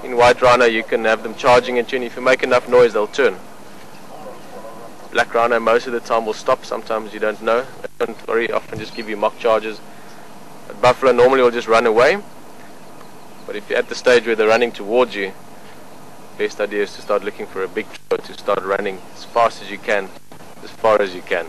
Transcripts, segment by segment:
In white rhino you can have them charging at you, and if you make enough noise they'll turn. Black rhino most of the time will stop, sometimes you don't know. They don't very often just give you mock charges. But buffalo normally will just run away. But if you're at the stage where they're running towards you, best idea is to start looking for a big tree, to start running as fast as you can, as far as you can.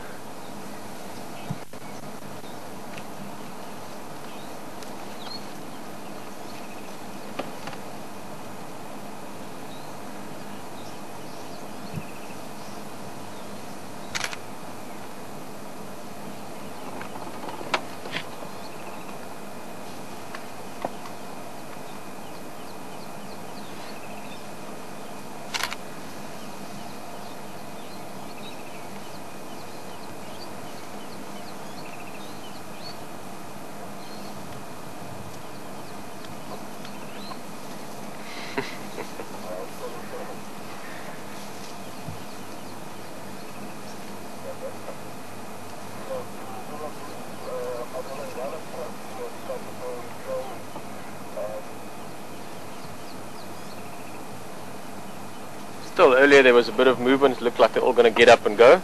Still, earlier there was a bit of movement. It looked like they're all going to get up and go.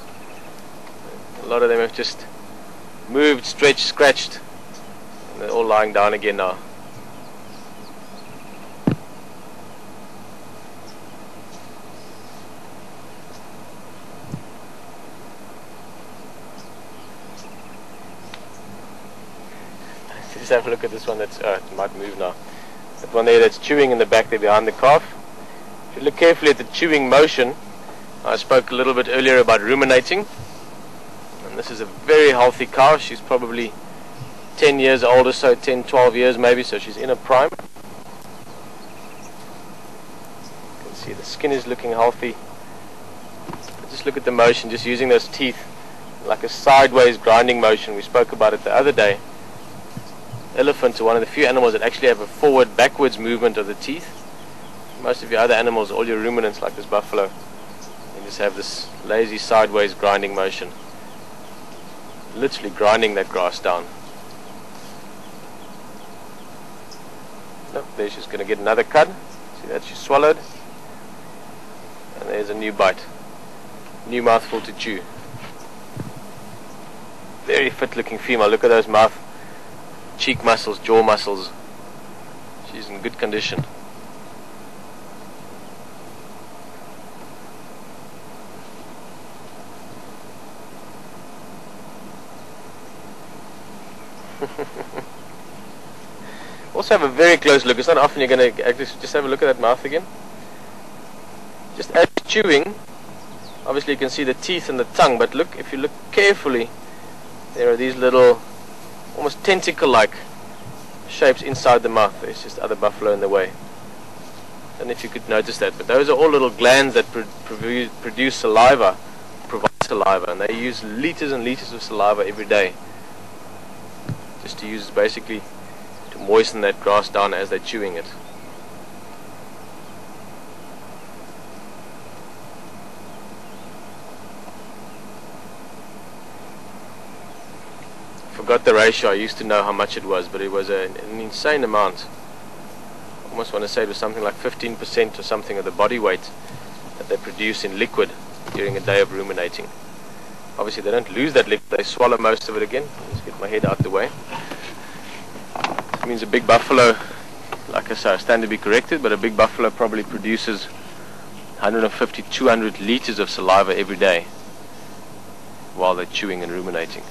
A lot of them have just moved, stretched, scratched, and they're all lying down again now. Just have a look at this one that's, it might move now. That one there that's chewing in the back there behind the calf. If you look carefully at the chewing motion, I spoke a little bit earlier about ruminating. And this is a very healthy cow. She's probably 10 years old or so, 10, 12 years maybe, so she's in her prime. You can see the skin is looking healthy. Just look at the motion, just using those teeth, like a sideways grinding motion. We spoke about it the other day. Elephants are one of the few animals that actually have a forward-backwards movement of the teeth. Most of your other animals, all your ruminants like this buffalo, you just have this lazy sideways grinding motion. Literally grinding that grass down. Look, there she's going to get another cud. See that? She swallowed. And there's a new bite. New mouthful to chew. Very fit looking female. Look at those mouth, cheek muscles, jaw muscles. She's in good condition. Also have a very close look. It's not often you're going to just have a look at that mouth again. Just as chewing, obviously you can see the teeth and the tongue, but look, if you look carefully, there are these little almost tentacle-like shapes inside the mouth. There's just other buffalo in the way. I don't know if you could notice that, but those are all little glands that produce saliva, provide saliva, and they use liters and liters of saliva every day. Just to use basically to moisten that grass down as they're chewing it. Forgot the ratio. I used to know how much it was, but it was an insane amount. I almost want to say it was something like 15% or something of the body weight that they produce in liquid during a day of ruminating. Obviously they don't lose that liquid, they swallow most of it again. Let's get my head out the way. It means a big buffalo, like I say, I stand to be corrected, but a big buffalo probably produces 150, 200 liters of saliva every day while they're chewing and ruminating.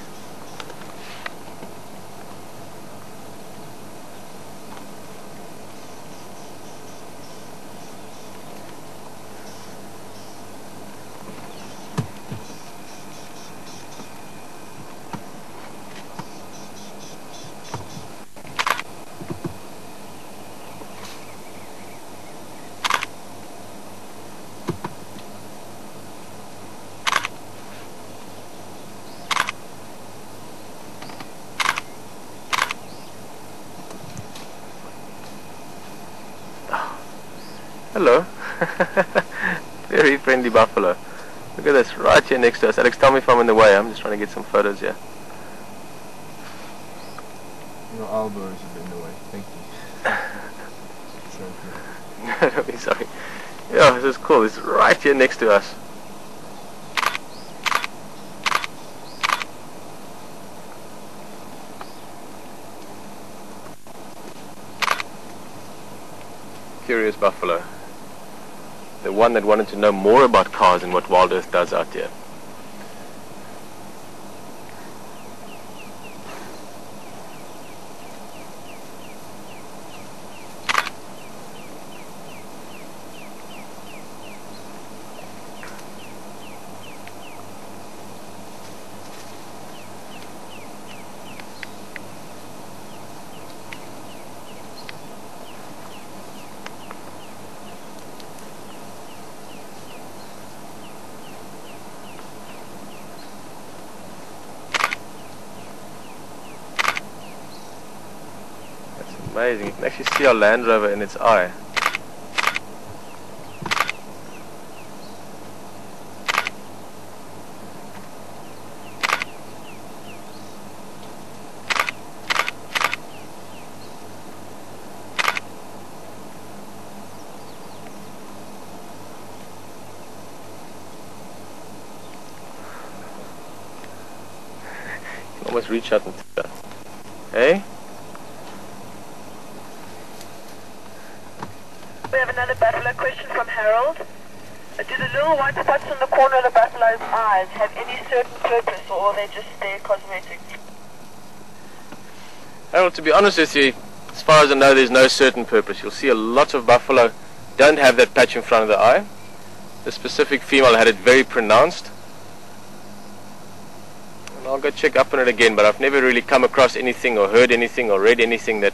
Hello. Very friendly buffalo. Look at this, right here next to us. Alex, tell me if I'm in the way. I'm just trying to get some photos here. Your elbow is a bit in the way. Thank you. No, don't be sorry. Yeah, this is cool. It's right here next to us. Curious buffalo. The one that wanted to know more about cars and what WildEarth does out here. Amazing, you can actually see our Land Rover in its eye. You can almost reach out and touch that. Hey? We have another buffalo question from Harold. Do the little white spots on the corner of the buffalo's eyes have any certain purpose, or are they just their cosmetic? Harold, to be honest with you, as far as I know, there's no certain purpose. You'll see a lot of buffalo don't have that patch in front of the eye. The specific female had it very pronounced. And I'll go check up on it again, but I've never really come across anything or heard anything or read anything that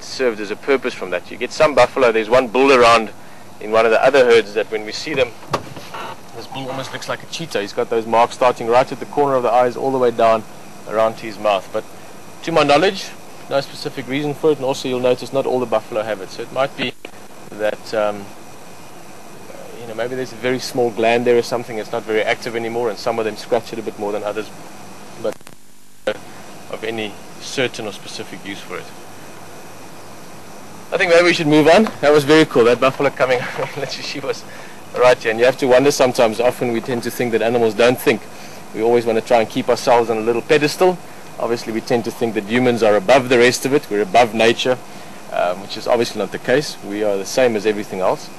served as a purpose from that. You get some buffalo, there's one bull around in one of the other herds that when we see them, this bull almost looks like a cheetah. He's got those marks starting right at the corner of the eyes all the way down around to his mouth. But to my knowledge, no specific reason for it, and also you'll notice not all the buffalo have it. So it might be that maybe there's a very small gland there or something that's not very active anymore, and some of them scratch it a bit more than others, but of any certain or specific use for it. I think maybe we should move on. That was very cool, that buffalo coming. She was right here, and you have to wonder sometimes. Often we tend to think that animals don't think. We always want to try and keep ourselves on a little pedestal. Obviously we tend to think that humans are above the rest of it, we're above nature, which is obviously not the case. We are the same as everything else.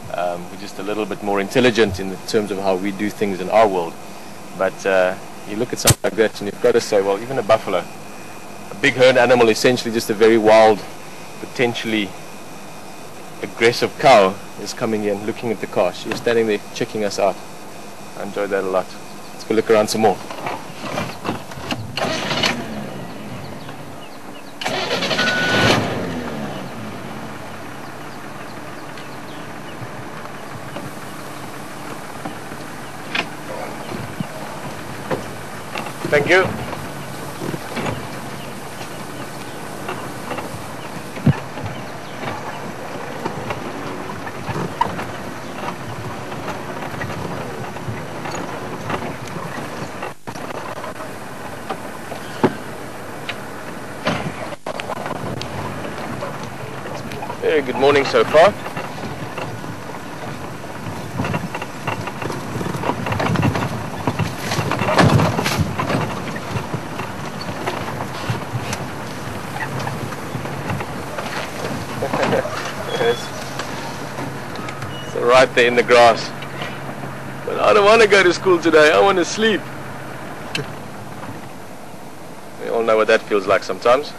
We're just a little bit more intelligent in terms of how we do things in our world. But you look at something like that and you've got to say, well, even a buffalo, a big herd animal, essentially just a very wild, potentially aggressive cow, is coming in looking at the car. She's standing there checking us out. I enjoyed that a lot. Let's go look around some more. Thank you. Very good morning so far. So right there in the grass. But I don't want to go to school today, I want to sleep. We all know what that feels like sometimes.